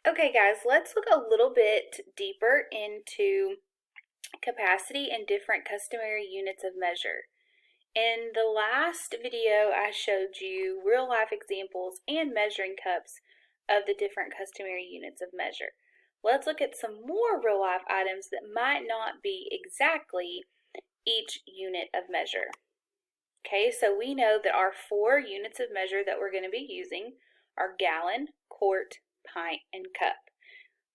Okay guys, let's look a little bit deeper into capacity and different customary units of measure. In the last video, I showed you real life examples and measuring cups of the different customary units of measure. Let's look at some more real life items that might not be exactly each unit of measure. Okay, so we know that our 4 units of measure that we're going to be using are gallon, quart, pint, and cup.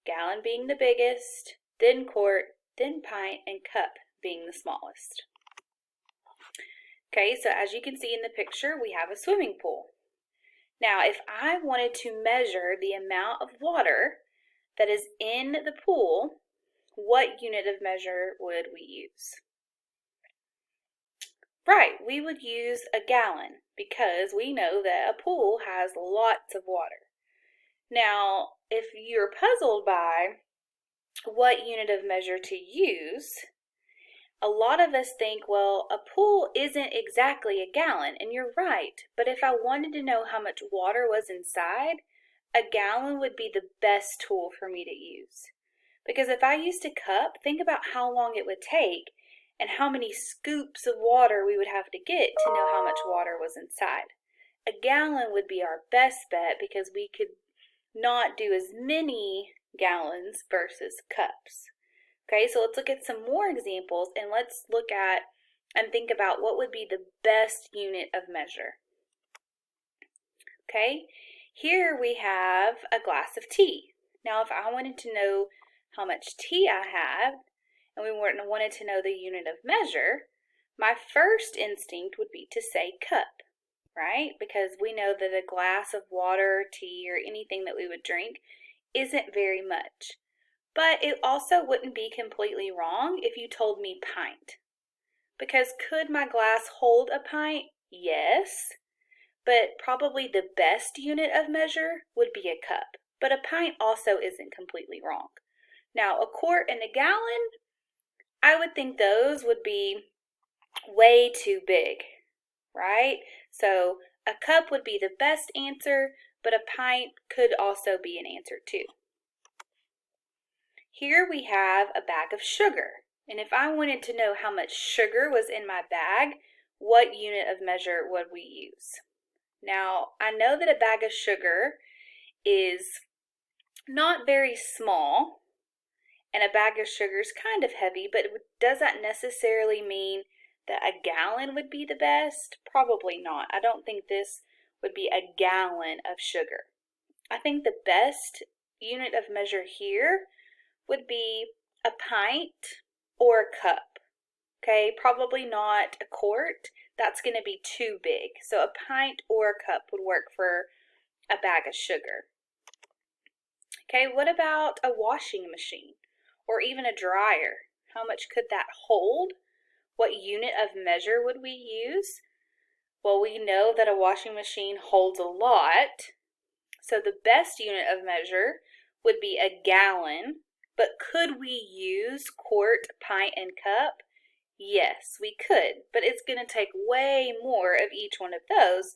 Gallon being the biggest, then quart, then pint, and cup being the smallest. Okay, so as you can see in the picture, we have a swimming pool. Now, if I wanted to measure the amount of water that is in the pool, what unit of measure would we use? Right, we would use a gallon because we know that a pool has lots of water. Now, if you're puzzled by what unit of measure to use, a lot of us think, well, a pool isn't exactly a gallon, and you're right, but if I wanted to know how much water was inside, a gallon would be the best tool for me to use. Because if I used a cup, think about how long it would take and how many scoops of water we would have to get to know how much water was inside. A gallon would be our best bet because we could not do as many gallons versus cups. Okay, so let's look at some more examples and let's look at and think about what would be the best unit of measure. Okay, here we have a glass of tea. Now, if I wanted to know how much tea I had and we wanted to know the unit of measure, my first instinct would be to say cup, right? Because we know that a glass of water, tea, or anything that we would drink isn't very much. But it also wouldn't be completely wrong if you told me pint. Because could my glass hold a pint? Yes. But probably the best unit of measure would be a cup. But a pint also isn't completely wrong. Now, a quart and a gallon, I would think those would be way too big, right? So a cup would be the best answer, but a pint could also be an answer too. Here we have a bag of sugar, and if I wanted to know how much sugar was in my bag, what unit of measure would we use? Now, I know that a bag of sugar is not very small, and a bag of sugar is kind of heavy, but does that necessarily mean that a gallon would be the best? Probably not. I don't think this would be a gallon of sugar. I think the best unit of measure here would be a pint or a cup. Okay, probably not a quart. That's going to be too big. So a pint or a cup would work for a bag of sugar. Okay, what about a washing machine or even a dryer? How much could that hold? What unit of measure would we use? Well, we know that a washing machine holds a lot. So the best unit of measure would be a gallon. But could we use quart, pint, and cup? Yes, we could, but it's going to take way more of each one of those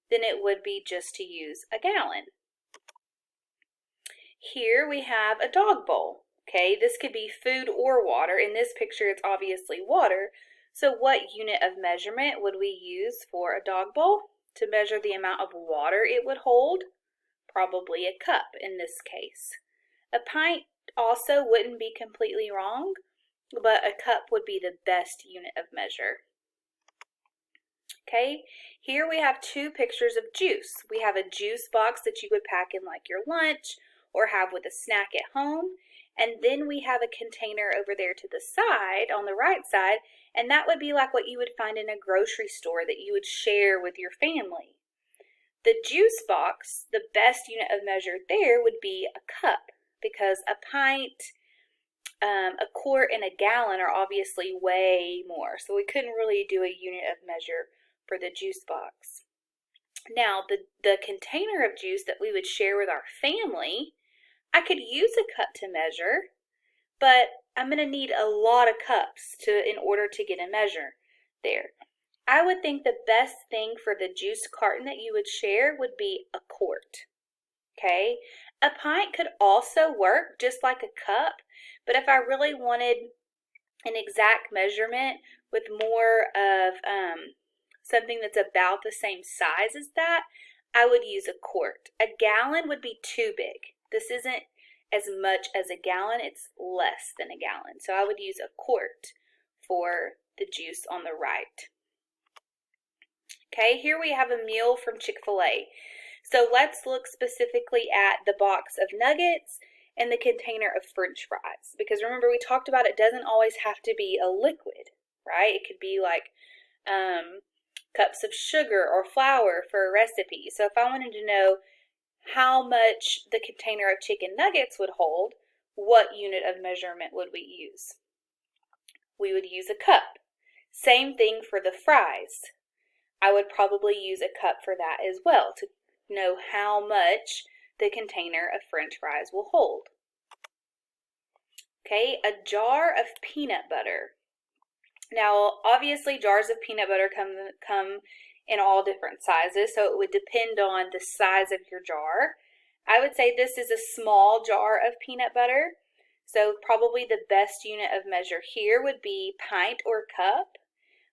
than it would be just to use a gallon. Here we have a dog bowl. Okay, this could be food or water. In this picture, it's obviously water. So what unit of measurement would we use for a dog bowl to measure the amount of water it would hold? Probably a cup in this case. A pint also wouldn't be completely wrong, but a cup would be the best unit of measure. Okay, here we have 2 pictures of juice. We have a juice box that you would pack in like your lunch or have with a snack at home. And then we have a container over there to the side, on the right side, and that would be like what you would find in a grocery store that you would share with your family. The juice box, the best unit of measure there would be a cup, because a pint, a quart, and a gallon are obviously way more. So we couldn't really do a unit of measure for the juice box. Now, the container of juice that we would share with our family, I could use a cup to measure, but I'm going to need a lot of cups in order to get a measure there. I would think the best thing for the juice carton that you would share would be a quart. Okay, A pint could also work just like a cup, but if I really wanted an exact measurement with more of something that's about the same size as that, I would use a quart. A gallon would be too big. This isn't as much as a gallon, it's less than a gallon. So I would use a quart for the juice on the right. Okay, here we have a meal from Chick-fil-A. So let's look specifically at the box of nuggets and the container of French fries. Because remember, we talked about it doesn't always have to be a liquid, right? It could be like cups of sugar or flour for a recipe. So if I wanted to know how much the container of chicken nuggets would hold, what unit of measurement would we use? We would use a cup. Same thing for the fries. I would probably use a cup for that as well to know how much the container of French fries will hold. Okay, a jar of peanut butter. Now, obviously, jars of peanut butter come in all different sizes, so it would depend on the size of your jar. I would say this is a small jar of peanut butter, so probably the best unit of measure here would be pint or cup.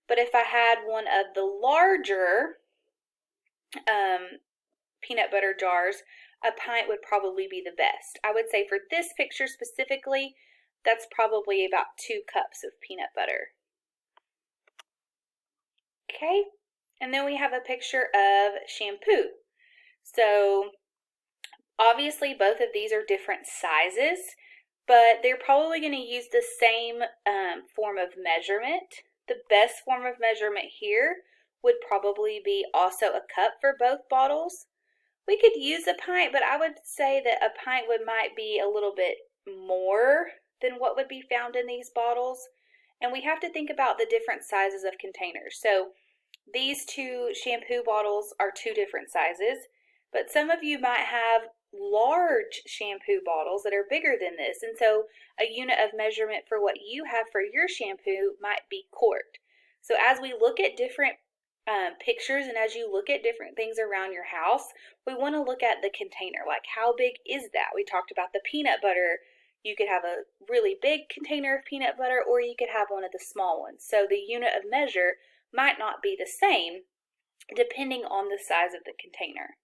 But if I had one of the larger peanut butter jars, a pint would probably be the best. I would say for this picture specifically, that's probably about 2 cups of peanut butter. Okay, and then we have a picture of shampoo. So obviously both of these are different sizes, but they're probably going to use the same form of measurement. The best form of measurement here would probably be also a cup for both bottles. We could use a pint, but I would say that a pint might be a little bit more than what would be found in these bottles. And we have to think about the different sizes of containers. So these 2 shampoo bottles are 2 different sizes, but some of you might have large shampoo bottles that are bigger than this, and so a unit of measurement for what you have for your shampoo might be quart. So as we look at different pictures and as you look at different things around your house, we want to look at the container, like how big is that? We talked about the peanut butter. You could have a really big container of peanut butter, or you could have one of the small ones. So the unit of measure might not be the same depending on the size of the container.